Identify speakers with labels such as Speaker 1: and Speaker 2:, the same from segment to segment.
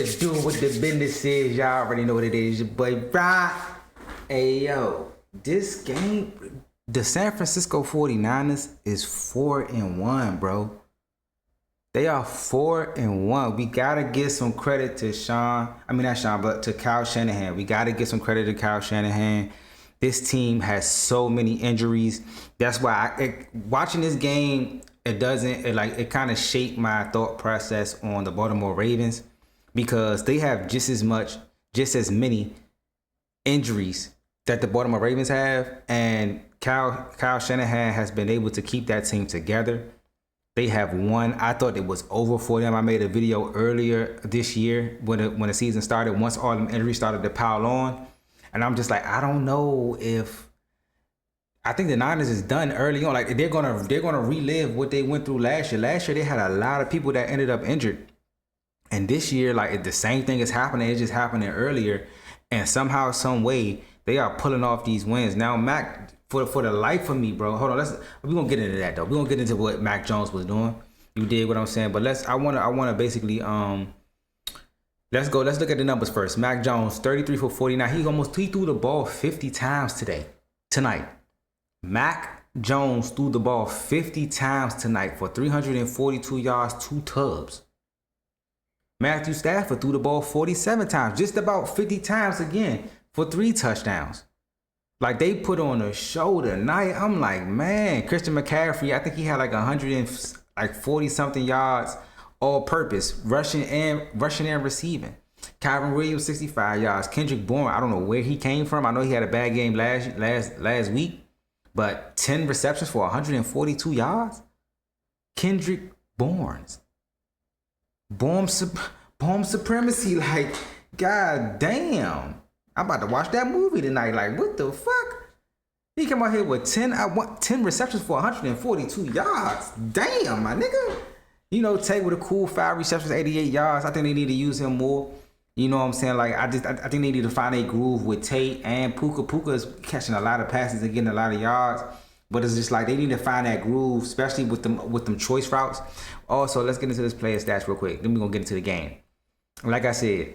Speaker 1: to do what the business is. Y'all already know what it is. Your boy Brian. Hey yo, this game, the San Francisco 49ers is 4-1, bro. They are 4-1. We gotta give some credit to to Kyle Shanahan. We gotta give some credit to Kyle Shanahan. This team has so many injuries. That's why watching this game, it kind of shaped my thought process on the Baltimore Ravens, because they have just as many injuries that the Baltimore Ravens have, and Kyle Shanahan has been able to keep that team together. They have won. I thought it was over for them. I made a video earlier this year when the season started, once all them injuries started to pile on. And I'm just like, I don't know if I think the Niners is done early on. Like they're gonna relive what they went through last year. Last year they had a lot of people that ended up injured. And this year, like the same thing is happening. It's just happening earlier. And somehow, some way, they are pulling off these wins. Now, Mac, for the life of me, bro. Hold on, we're gonna get into that though. We're gonna get into what Mac Jones was doing. You dig what I'm saying? But I wanna basically let's look at the numbers first. Mac Jones, 33 for 49. He threw the ball 50 times tonight. Mac Jones threw the ball 50 times tonight for 342 yards, 2 tubs. Matthew Stafford threw the ball 47 times, just about 50 times again for 3 touchdowns. Like they put on a show tonight. I'm like, man, Christian McCaffrey, I think he had like 140 something yards all purpose, rushing and receiving. Kyren Williams, 65 yards. Kendrick Bourne, I don't know where he came from. I know he had a bad game last week, but 10 receptions for 142 yards. Kendrick Bourne's bomb supremacy, like, god damn. I'm about to watch that movie tonight. Like, what the fuck? He came out here with 10 receptions for 142 yards. Damn, my nigga. You know, Tate with a cool 5 receptions, 88 yards. I think they need to use him more. You know what I'm saying? Like, I think they need to find a groove with Tate and Puka. Puka is catching a lot of passes and getting a lot of yards. But it's just like they need to find that groove, especially with them choice routes. Also, let's get into this player stats real quick. Then we're going to get into the game. Like I said,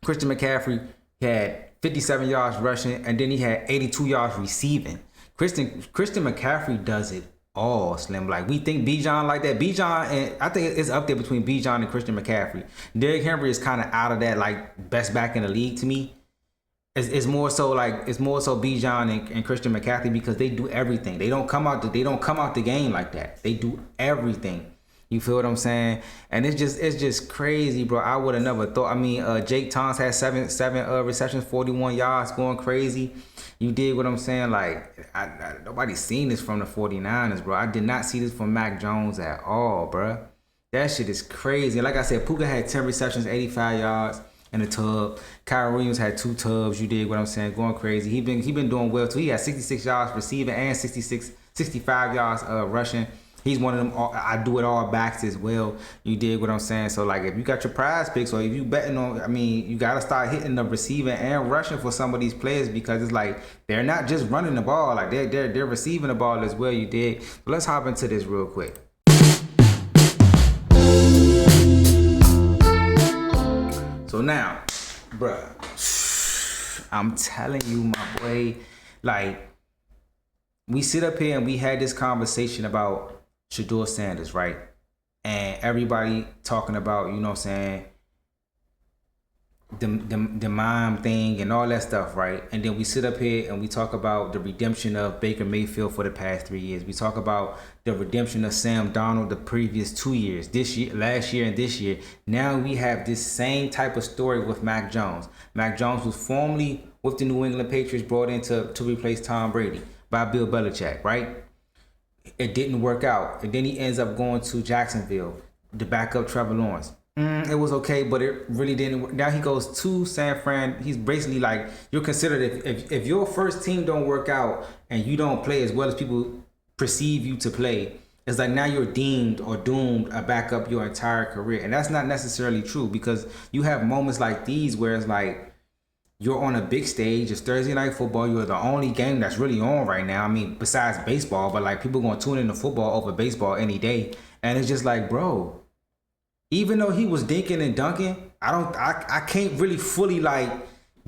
Speaker 1: Christian McCaffrey had 57 yards rushing, and then he had 82 yards receiving. Christian McCaffrey does it all, Slim. Like, we think Bijan like that. Bijan, and I think it's up there between Bijan and Christian McCaffrey. Derrick Henry is kind of out of that, like, best back in the league to me. It's more so Bijan and Christian McCaffrey, because they do everything. They don't come out the game like that. They do everything. You feel what I'm saying? And it's just crazy, bro. I would have never thought. I mean, Jake Thomas had seven receptions, 41 yards, going crazy. You dig what I'm saying? Like, nobody's seen this from the 49ers, bro. I did not see this from Mac Jones at all, bro. That shit is crazy. Like I said, Puka had 10 receptions, 85 yards in a tub. Kyren Williams had 2 tubs. You dig what I'm saying? Going crazy. He been doing well too. He had 66 yards receiving and 65 yards rushing. He's one of them, I do it all backs as well. You dig what I'm saying? So, like, if you got your prize picks, or if you betting on, I mean, you got to start hitting the receiving and rushing for some of these players, because it's like they're not just running the ball. Like, they're receiving the ball as well. You dig? But let's hop into this real quick. So now, bruh, I'm telling you, my boy, like, we sit up here and we had this conversation about Shedeur Sanders, right? And everybody talking about, you know what I'm saying, the mime thing and all that stuff, right? And then we sit up here and we talk about the redemption of Baker Mayfield for the past 3 years. We talk about the redemption of Sam Darnold the previous 2 years, last year and this year. Now we have this same type of story with Mac Jones. Mac Jones was formerly with the New England Patriots, brought in to replace Tom Brady by Bill Belichick, right? It didn't work out. And then he ends up going to Jacksonville to back up Trevor Lawrence. It was okay, but it really didn't work. Now he goes to San Fran. He's basically like, you're considered, if your first team don't work out and you don't play as well as people perceive you to play, it's like now you're deemed or doomed to back up your entire career. And that's not necessarily true, because you have moments like these where it's like, you're on a big stage. It's Thursday Night Football. You're the only game that's really on right now. I mean, besides baseball, but like people gonna tune into football over baseball any day. And it's just like, bro, even though he was dinking and dunking, I can't really fully like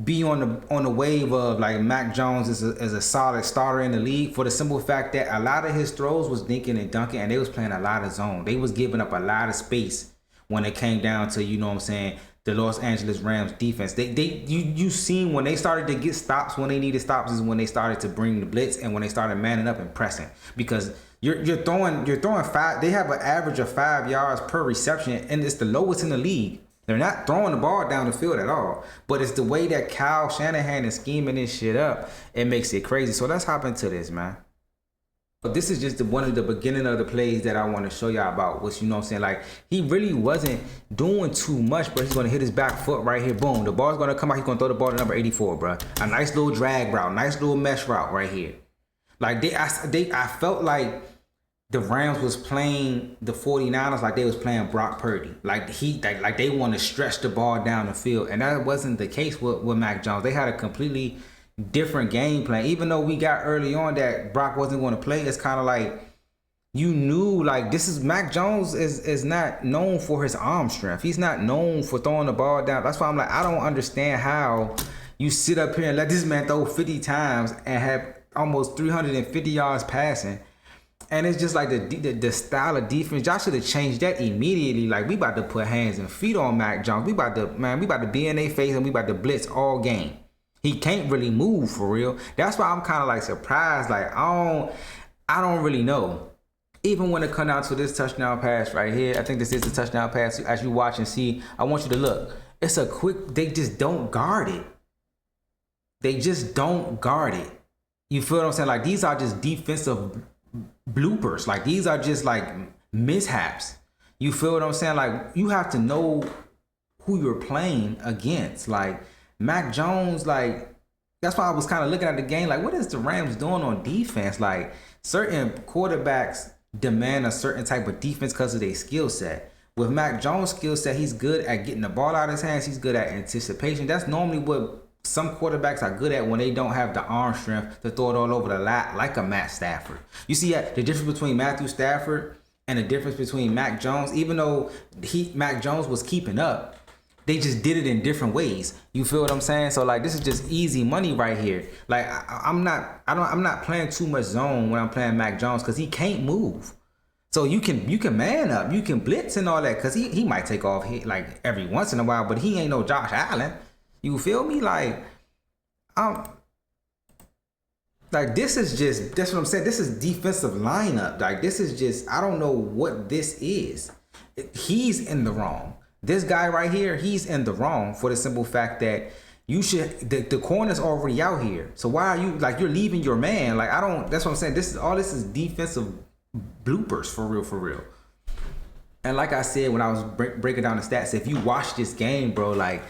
Speaker 1: be on the wave of like Mac Jones is a solid starter in the league for the simple fact that a lot of his throws was dinking and dunking and they was playing a lot of zone. They was giving up a lot of space when it came down to, you know what I'm saying, the Los Angeles Rams defense. You seen when they started to get stops when they needed stops is when they started to bring the blitz and when they started manning up and pressing, because you're throwing five. They have an average of 5 yards per reception and it's the lowest in the league. They're not throwing the ball down the field at all, but it's the way that Kyle Shanahan is scheming this shit up. It makes it crazy. So let's hop into this, man. This is just one of the beginning of the plays that I want to show y'all about, which, you know what I'm saying, like, he really wasn't doing too much, but he's going to hit his back foot right here. Boom. The ball's going to come out. He's going to throw the ball to number 84, bro. A nice little drag route. Nice little mesh route right here. Like, I felt like the Rams was playing the 49ers like they was playing Brock Purdy. Like, they want to stretch the ball down the field. And that wasn't the case with Mac Jones. They had a completely different game plan. Even though we got early on that Brock wasn't going to play, it's kind of like you knew, like, this is Mac Jones is not known for his arm strength. He's not known for throwing the ball down. That's why I'm like, I don't understand how you sit up here and let this man throw 50 times and have almost 350 yards passing. And it's just like the style of defense. Y'all should have changed that immediately. Like, we about to put hands and feet on Mac Jones. We about to be in their face and we about to blitz all game. He can't really move for real. That's why I'm kind of like surprised. Like, I don't really know. Even when it come down to this touchdown pass right here, I think this is the touchdown pass. As you watch and see, I want you to look. It's a quick, they just don't guard it. They just don't guard it. You feel what I'm saying? Like, these are just defensive bloopers. Like, these are just like mishaps. You feel what I'm saying? Like, you have to know who you're playing against. Like, Mac Jones, like, that's why I was kind of looking at the game like, what is the Rams doing on defense? Like, certain quarterbacks demand a certain type of defense because of their skill set. With Mac Jones' skill set, he's good at getting the ball out of his hands. He's good at anticipation. That's normally what some quarterbacks are good at when they don't have the arm strength to throw it all over the lot like a Matt Stafford. You see the difference between Matthew Stafford and the difference between Mac Jones, even though Mac Jones was keeping up, they just did it in different ways. You feel what I'm saying? So, like, this is just easy money right here. Like, I'm not playing too much zone when I'm playing Mac Jones because he can't move. So you can man up, you can blitz and all that, because he might take off like every once in a while, but he ain't no Josh Allen. You feel me? Like, like, this is just, that's what I'm saying. This is defensive lineup. Like, this is just, I don't know what this is. He's in the wrong. This guy right here, he's in the wrong for the simple fact that you should, the corner's already out here. So why are you, like, you're leaving your man? Like, that's what I'm saying. This is defensive bloopers for real. And like I said, when I was breaking down the stats, if you watch this game, bro, like,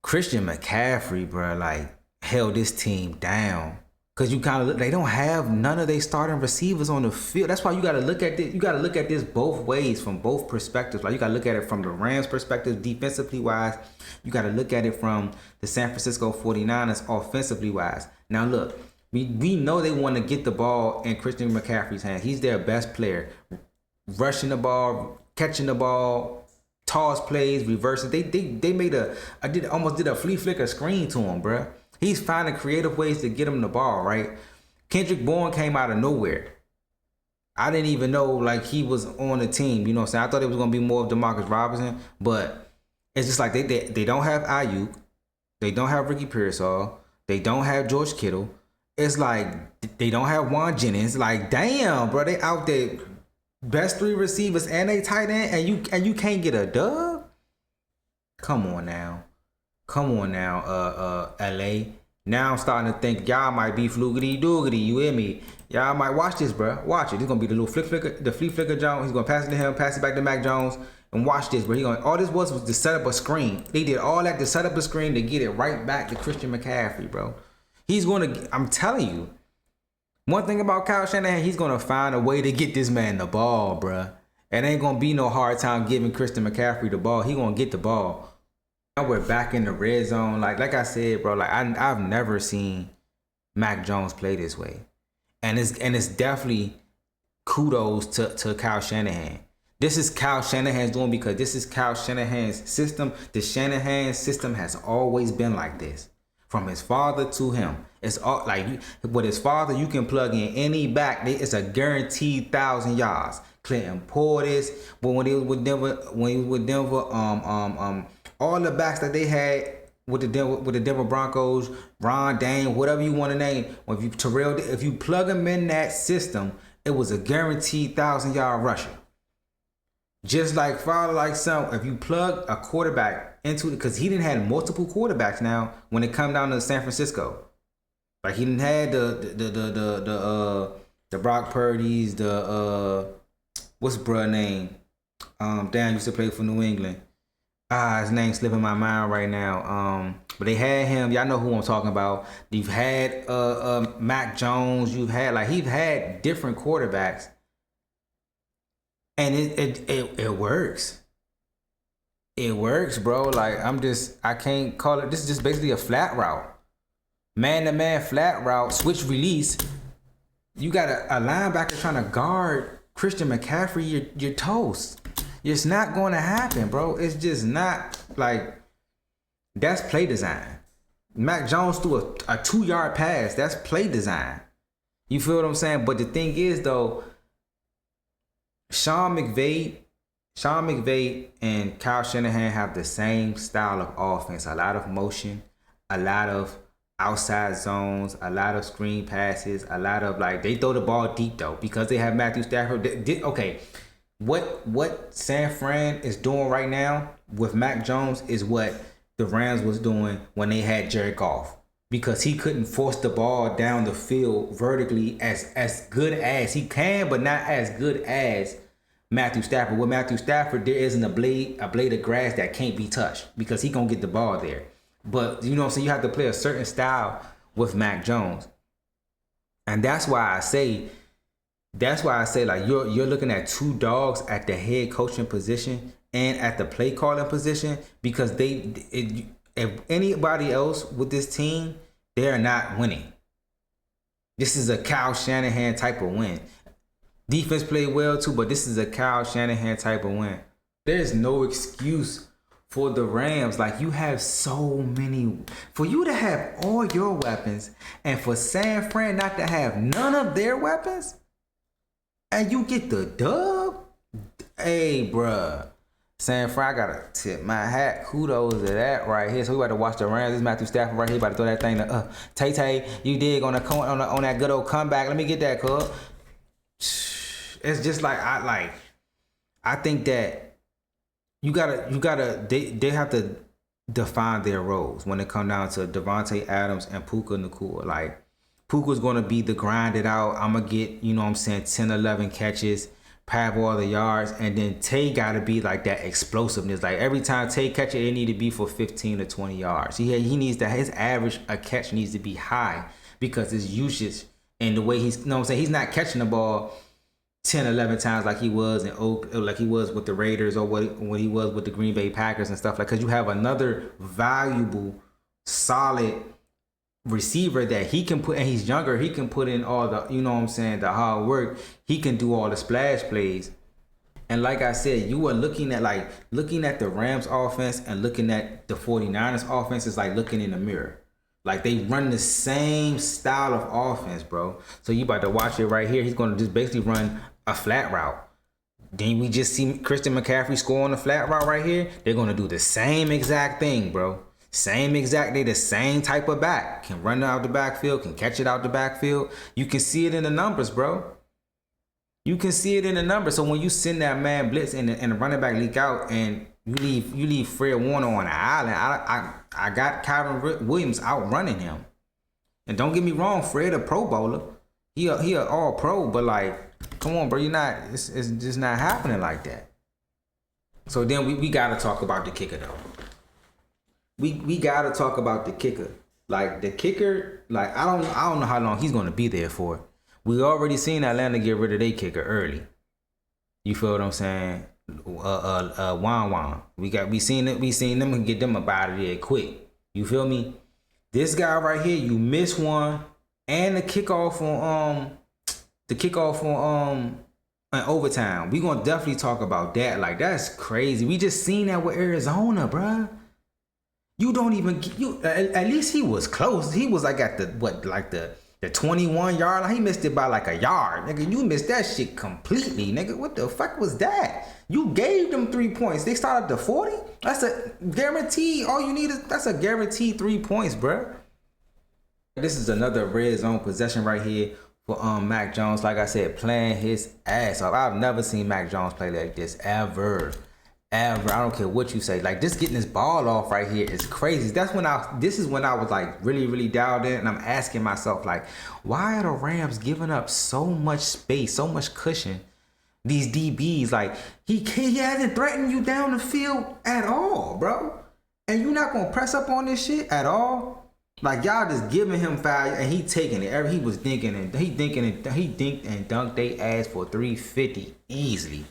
Speaker 1: Christian McCaffrey, bro, like, held this team down. Because you kind of, they don't have none of their starting receivers on the field. That's why you got to look at this. You got to look at this both ways, from both perspectives. Like, you got to look at it from the Rams perspective, defensively wise. You got to look at it from the San Francisco 49ers, offensively wise. Now, look, we know they want to get the ball in Christian McCaffrey's hands. He's their best player. Rushing the ball, catching the ball, toss plays, reversing. They almost did a flea flicker screen to him, bruh. He's finding creative ways to get him the ball, right? Kendrick Bourne came out of nowhere. I didn't even know, like, he was on the team. You know what I'm saying? I thought it was going to be more of DeMarcus Robinson, but it's just like they don't have Ayuk. They don't have Ricky Pearsall. They don't have George Kittle. It's like they don't have Juan Jennings. Like, damn, bro, they out there, best 3 receivers and they tight end, and you can't get a dub? Come on now. LA. Now I'm starting to think y'all might be flugity doogity. You hear me? Y'all might watch this, bro. Watch it. This gonna be the little flea flicker Jones. He's gonna pass it to him, pass it back to Mac Jones, and watch this, bro. All this was to set up a screen. They did all that to set up a screen to get it right back to Christian McCaffrey, bro. I'm telling you, one thing about Kyle Shanahan, he's gonna find a way to get this man the ball, bro. It ain't gonna be no hard time giving Christian McCaffrey the ball. He gonna get the ball. Now we're back in the red zone. Like I said, bro, like, I've never seen Mac Jones play this way. And it's definitely kudos to Kyle Shanahan. This is Kyle Shanahan's doing because this is Kyle Shanahan's system. The Shanahan system has always been like this. From his father to him. It's all like with his father, you can plug in any back. It's a guaranteed 1,000 yards. Clinton Portis, but when he was with Denver, all the backs that they had with the Denver Broncos, Ron Dane, whatever you want to name, if you plug him in that system, it was a guaranteed 1,000-yard rusher. Just like father, like son, if you plug a quarterback into it, because he didn't have multiple quarterbacks now when it come down to San Francisco. Like he didn't have the Brock Purdy's, what's bruh name? Dan used to play for New England. His name's slipping my mind right now. But they had him. Y'all know who I'm talking about. You've had Mac Jones. You've had he's had different quarterbacks. And it works. It works, bro. Like I can't call it. This is just basically a flat route. Man-to-man flat route, switch release. You got a linebacker trying to guard Christian McCaffrey, you're toast. It's not going to happen, bro. It's just not like that's play design. Mac Jones threw a 2-yard pass. That's play design. You feel what I'm saying? But the thing is, though, Sean McVay and Kyle Shanahan have the same style of offense. A lot of motion, a lot of outside zones, a lot of screen passes, a lot of they throw the ball deep though because they have Matthew Stafford. Okay, what San Fran is doing right now with Mac Jones is what the Rams was doing when they had Jared Goff, because he couldn't force the ball down the field vertically as good as he can, but not as good as Matthew Stafford. With Matthew Stafford, there isn't a blade of grass that can't be touched because he gonna get the ball there. But you know what I'm saying, you have to play a certain style with Mac Jones. And that's why I say like you're looking at two dogs at the head coaching position and at the play calling position, because if anybody else with this team, they're not winning. This is a Kyle Shanahan type of win. Defense played well too, but this is a Kyle Shanahan type of win. There's no excuse for the Rams. Like, you have so many. For you to have all your weapons and for San Fran not to have none of their weapons and you get the dub? Hey, bruh. San Fran, I gotta tip my hat. Kudos to that right here. So we about to watch the Rams. This is Matthew Stafford right here. About to throw that thing to Tay. You dig on that good old comeback. Let me get that, cuz. It's just like I think that you gotta they have to define their roles when it come down to Devontae Adams and Puka Nacua. Like, Puka's gonna be the grinded out, I'm gonna get, 10, 11 catches, have all the yards, and then Tay gotta be like that explosiveness. Like, every time Tay catch it need to be for 15 to 20 yards. He needs to, his average a catch needs to be high because his usage and the way he's, he's not catching the ball 10, 11 times like he was in Oak, like he was with the Raiders, or what he was with the Green Bay Packers and stuff. Like, because you have another valuable, solid receiver that he can put, and he's younger, he can put in all the, the hard work. He can do all the splash plays. And like I said, you are looking at the Rams offense and looking at the 49ers offense is like looking in the mirror. Like, they run the same style of offense, bro. So you about to watch it right here. He's going to just basically run a flat route. Then we just see Christian McCaffrey score on the flat route right here. They're going to do the same exact thing, bro. The same type of back. Can run out the backfield, can catch it out the backfield. You can see it in the numbers, bro. You can see it in the numbers. So when you send that man blitz and the running back leak out and you leave Fred Warner on the island, I got Kyren Williams outrunning him. And don't get me wrong, Fred a Pro Bowler. He a all pro, but like, come on, bro, it's just not happening like that. So then we gotta talk about the kicker though. We gotta talk about the kicker. Like, the kicker, like, I don't know how long he's gonna be there for. We already seen Atlanta get rid of their kicker early. You feel what I'm saying? Wan. We seen them get them up out of there quick. You feel me? This guy right here, you miss one, and the kickoff on in overtime. We gonna definitely talk about that. Like, that's crazy. We just seen that with Arizona, bruh. You don't even at least he was close. He was like at the 21-yard line. He missed it by like a yard. Nigga, you missed that shit completely, nigga. What the fuck was that? You gave them 3 points. They started at the 40? That's a guarantee. All you need is that's a guaranteed 3 points, bruh. This is another red zone possession right here for Mac Jones. Like I said, playing his ass off. I've never seen Mac Jones play like this ever. I don't care what you say. Like, just getting this ball off right here is crazy. This is when I was like really, really dialed in, and I'm asking myself, like, why are the Rams giving up so much space, so much cushion? These DBs, like, he hasn't threatened you down the field at all, bro. And you're not gonna press up on this shit at all. Like, y'all just giving him foul, and he taking it. He was thinking and he dinked and dunked they ass for 350 easily.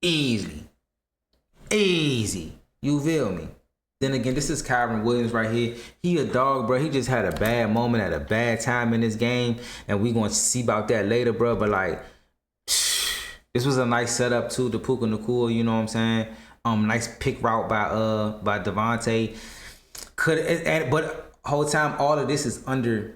Speaker 1: Easy. You feel me? Then again, this is Kyren Williams right here. He a dog, bro. He just had a bad moment at a bad time in this game. And we going to see about that later, bro. But, like, this was a nice setup, too, to Puka Nacua, you know what I'm saying? Nice pick route by Devontae. But whole time, all of this is under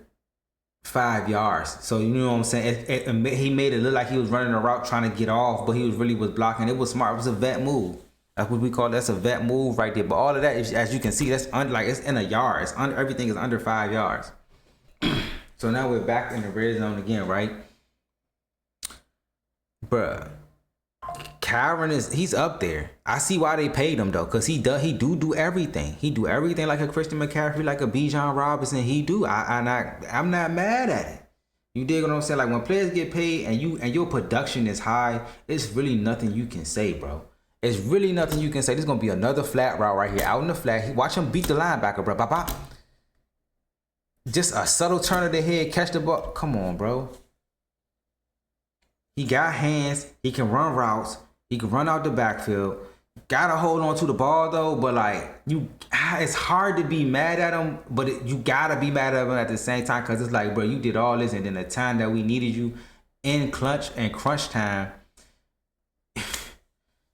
Speaker 1: 5 yards. So, you know what I'm saying? He made it look like he was running a route trying to get off, but he was blocking. It was smart. It was a vet move. That's what we call that's a vet move right there. But all of that, as you can see, that's like it's in a yard. It's under, everything is under 5 yards. So now we're back in the red zone again, right? Bruh, Kyren he's up there. I see why they paid him though, cause he do everything. He do everything like a Christian McCaffrey, like a Bijan Robinson. He do. I'm not mad at it. You dig what I'm saying? Like, when players get paid and your production is high, it's really nothing you can say, bro. It's really nothing you can say. There's going to be another flat route right here. Out in the flat. Watch him beat the linebacker, bro. Bop. Just a subtle turn of the head. Catch the ball. Come on, bro. He got hands. He can run routes. He can run out the backfield. Got to hold on to the ball, though. But, like, it's hard to be mad at him. But you got to be mad at him at the same time. Because it's like, bro, you did all this. And then the time that we needed you in clutch and crunch time,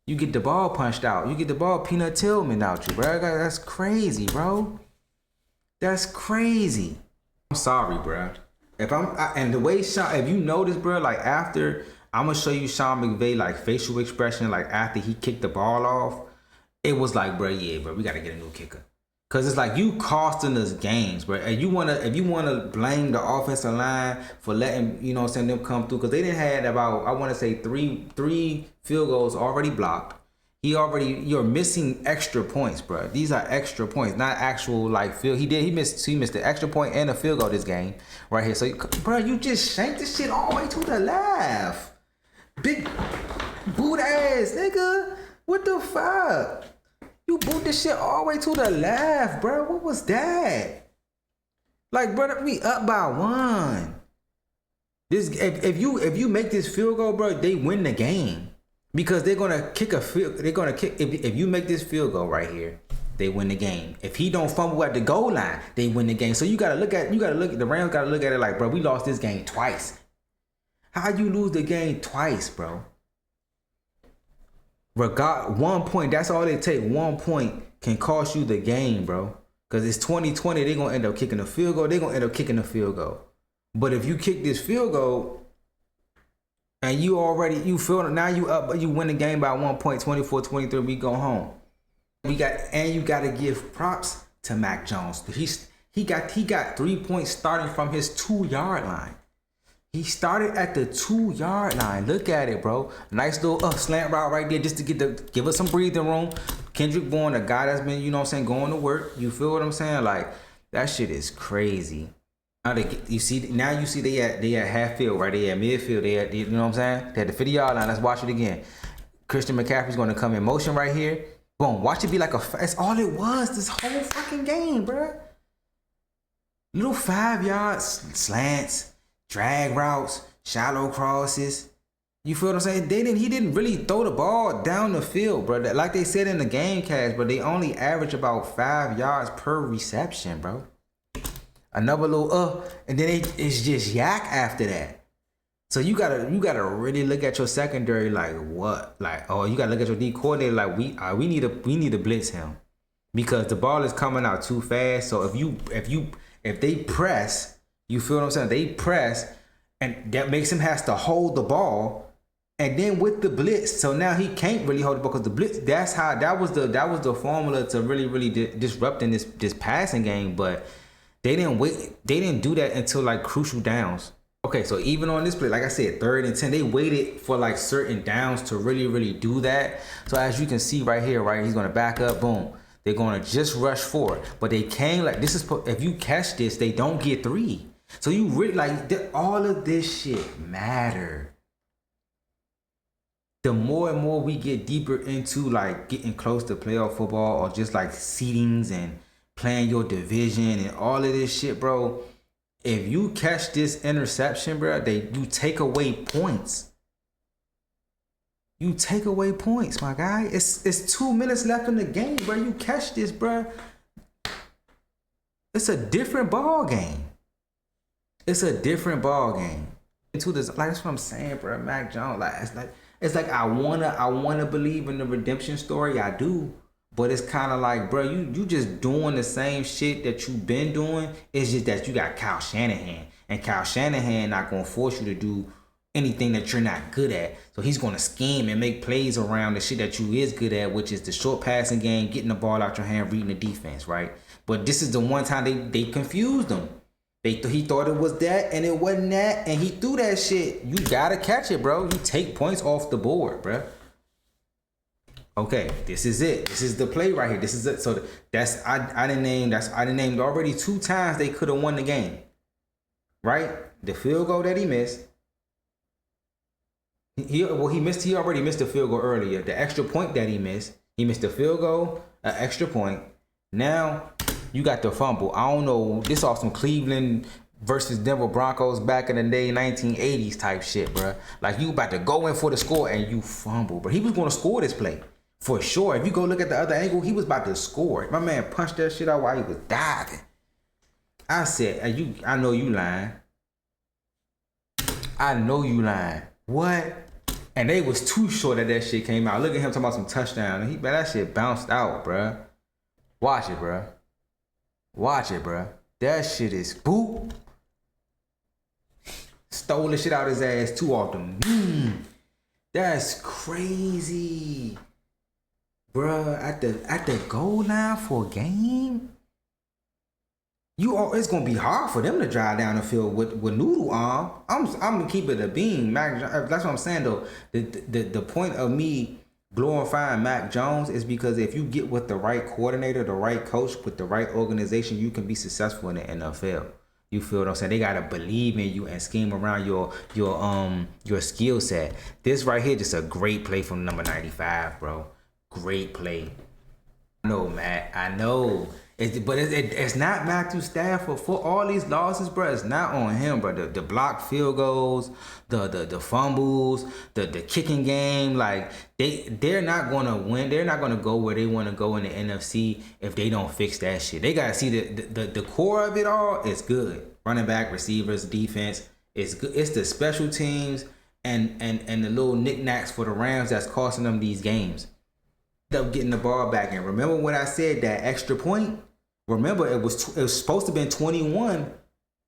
Speaker 1: you get the ball punched out. You get the ball Peanut Tillman out you, bro. That's crazy, bro. That's crazy. I'm sorry, bro. And the way if you notice, bro, like after, I'm going to show you Sean McVay, like facial expression, like after he kicked the ball off, it was like, bro, yeah, bro, we got to get a new kicker. Cause it's like you costing us games, bro. And if you wanna blame the offensive line for letting, you know what I'm saying, them come through, cause they didn't had about, I wanna say three field goals already blocked. You're missing extra points, bro. These are extra points, not actual like field. He missed the extra point and a field goal this game right here. So, bro, you just shanked this shit all the way to the left. Big boot ass nigga. What the fuck? You boot this shit all the way to the left, bro. What was that? Like, bro, we up by 1. If you make this field goal, bro, they win the game. Because they're gonna kick if you make this field goal right here, they win the game. If he don't fumble at the goal line, they win the game. So the Rams gotta look at it like, bro, we lost this game twice. How you lose the game twice, bro? 1 point, that's all they take. 1 point can cost you the game, bro. Because it's 2020, they're gonna end up kicking a field goal. But if you kick this field goal and you feel now you up, but you win the game by 1 point, 24-23, we go home. You gotta give props to Mac Jones. He got 3 points starting from his 2-yard line. He started at the 2-yard line. Look at it, bro. Nice little slant route right there just to give us some breathing room. Kendrick Bourne, a guy that's been, you know what I'm saying, going to work. You feel what I'm saying? Like, that shit is crazy. Now you see they at half field, right? They at midfield. You know what I'm saying? They had the 50-yard line. Let's watch it again. Christian McCaffrey's going to come in motion right here. Boom. Watch it be like that's all it was this whole fucking game, bro. Little 5-yard slants. Drag routes, shallow crosses. You feel what I'm saying? He didn't really throw the ball down the field, bro. Like they said in the game cast, bro, they only average about 5 yards per reception, bro. Another little and then it's just yak after that. So you gotta really look at your secondary like what? Like, oh, you gotta look at your D coordinator like we need to blitz him. Because the ball is coming out too fast. So if they press, you feel what I'm saying? They press, and that makes him has to hold the ball. And then with the blitz, so now he can't really hold the ball because the blitz. That was the formula to really disrupting this passing game. But they didn't wait. They didn't do that until like crucial downs. Okay, so even on this play, like I said, 3rd and 10, they waited for like certain downs to really do that. So as you can see right here, right, he's gonna back up, boom. They're gonna just rush forward, but they can't like this is if you catch this, they don't get 3. So you really like all of this shit matter. The more and more we get deeper into like getting close to playoff football or just like seedings and playing your division and all of this shit, bro. If you catch this interception, bro, you take away points. You take away points, my guy. It's 2 minutes left in the game, bro. You catch this, bro. It's a different ball game. It's a different ball game. Into this, like that's what I'm saying, bro. Mac Jones, like it's like I wanna believe in the redemption story. I do. But it's kind of like, bro, you just doing the same shit that you've been doing. It's just that you got Kyle Shanahan. And Kyle Shanahan not going to force you to do anything that you're not good at. So he's going to scheme and make plays around the shit that you is good at, which is the short passing game, getting the ball out your hand, reading the defense, right? But this is the one time they confused him. He thought it was that, and it wasn't that, and he threw that shit. You got to catch it, bro. You take points off the board, bro. Okay, this is it. This is the play right here. This is it. So I didn't name already 2 times they could have won the game. Right? The field goal that he missed. He already missed the field goal earlier. The extra point that he missed the field goal, an extra point. Now you got the fumble. I don't know. This off some Cleveland versus Denver Broncos back in the day, 1980s type shit, bro. Like you about to go in for the score and you fumble, bro. He was going to score this play. For sure. If you go look at the other angle, he was about to score. My man punched that shit out while he was diving. I said, I know you lying. I know you lying. What? And they was too short that shit came out. Look at him talking about some touchdown. Man, that shit bounced out, bruh. Watch it, bruh. Watch it, bruh. That shit is boop. Stole the shit out of his ass too often. That's crazy. Bruh, at the goal line for a game, it's gonna be hard for them to drive down the field with noodle arm. I'm gonna keep it a beam, Mac. That's what I'm saying though. The point of me glorifying Mac Jones is because if you get with the right coordinator, the right coach, with the right organization, you can be successful in the NFL. You feel what I'm saying? They gotta believe in you and scheme around your skill set. This right here, just a great play from number 95, bro. Great play. I know, Matt. I know. But it's not Matthew Stafford for all these losses, bro. It's not on him, bro. The blocked field goals, the fumbles, the kicking game. Like they're not gonna win. They're not gonna go where they want to go in the NFC if they don't fix that shit. They gotta see the core of it all is good. Running back, receivers, defense. It's good. It's the special teams and the little knickknacks for the Rams that's costing them these games. Up getting the ball back. And remember when I said that extra point? Remember it was supposed to be 21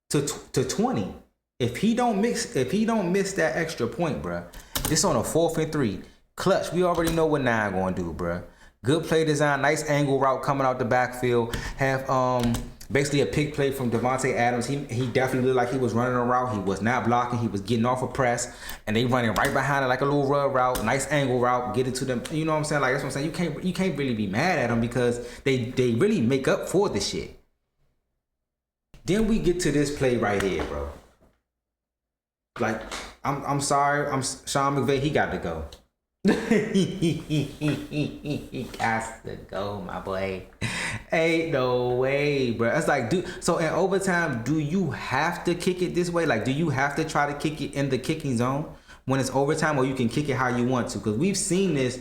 Speaker 1: to 20. If he don't miss that extra point, bruh, this on a 4th and 3 clutch. We already know what 9 gonna do, bruh. Good play design, nice angle route coming out the backfield. Have basically a pick play from Devontae Adams. He definitely looked like he was running a route. He was not blocking. He was getting off a press, and they running right behind it like a little rub route, nice angle route, get it to them. You know what I'm saying? Like that's what I'm saying. You can't really be mad at them because they really make up for the shit. Then we get to this play right here, bro. Like I'm sorry, Sean McVay. He got to go. He got to go, my boy. Ain't no way, bro. It's like, so in overtime, do you have to kick it this way? Like, do you have to try to kick it in the kicking zone when it's overtime, or you can kick it how you want to? Because we've seen this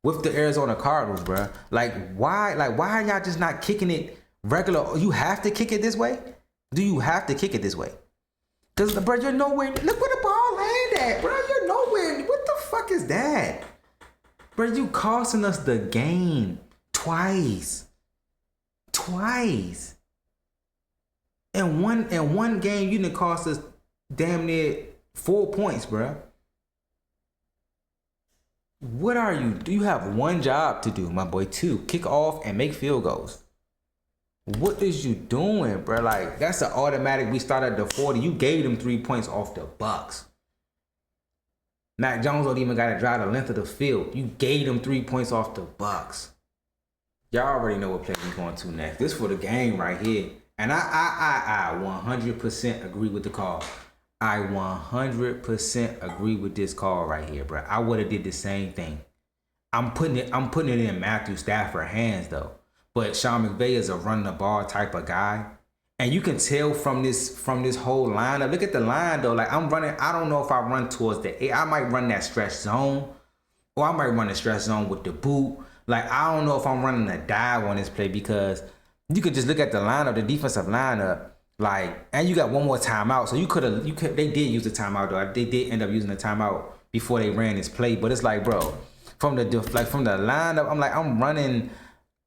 Speaker 1: with the Arizona Cardinals, bro. Like, why are y'all just not kicking it regular? You have to kick it this way? Do you have to kick it this way? Because, bro, you're nowhere. Look where the ball that, bro. You're nowhere. What the fuck is that? Bro, you costing us the game twice. In one game, you done cost us damn near 4 points, bro. What are you? Do you have one job to do, my boy? 2, kick off and make field goals. What is you doing, bro? Like, that's an automatic. We start at the 40. You gave them 3 points off the Bucks. Mac Jones don't even got to drive the length of the field. You gave them 3 points off the Bucks. Y'all already know what play we going to next. This for the game right here. And I 100% agree with the call. I 100% agree with this call right here, bro. I would have did the same thing. I'm putting it in Matthew Stafford's hands though. But Sean McVay is a run the ball type of guy. And you can tell from this whole lineup. Look at the line though. Like I'm running, I don't know if I run towards the 8. I might run that stretch zone. Or I might run the stretch zone with the boot. Like I don't know if I'm running a dive on this play because you could just look at the lineup, the defensive lineup. Like, and you got one more timeout. So they did use the timeout though. They did end up using the timeout before they ran this play. But it's like, bro, from the lineup,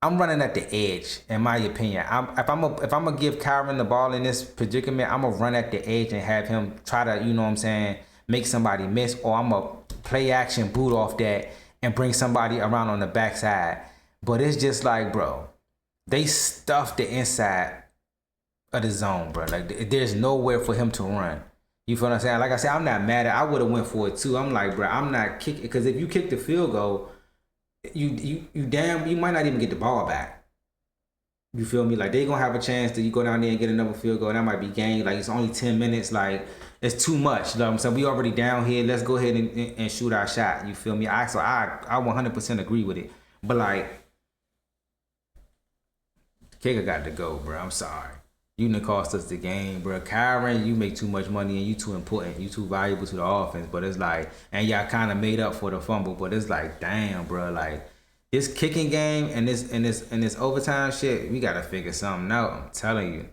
Speaker 1: I'm running at the edge, in my opinion. If I'm gonna give Kyren the ball in this predicament, I'm gonna run at the edge and have him try to, you know what I'm saying, make somebody miss, or I'm gonna play action boot off that and bring somebody around on the backside. But it's just like, bro, they stuffed the inside of the zone, bro. Like there's nowhere for him to run. You feel what I'm saying? Like I said, I'm not mad at it. I would have went for it too. I'm like, bro, I'm not kicking, because if you kick the field goal, you might not even get the ball back. You feel me? Like they gonna have a chance to you go down there and get another field goal, and that might be game. Like it's only 10 minutes. Like it's too much. You know what I'm saying? We already down here. Let's go ahead and shoot our shot. You feel me? I 100% agree with it. But like, kicker got to go, bro. I'm sorry. You done cost us the game, bro. Kyren, you make too much money and you too important. You too valuable to the offense. But it's like, and y'all kind of made up for the fumble. But it's like, damn, bro. Like this kicking game and this overtime shit, we gotta figure something out. I'm telling you.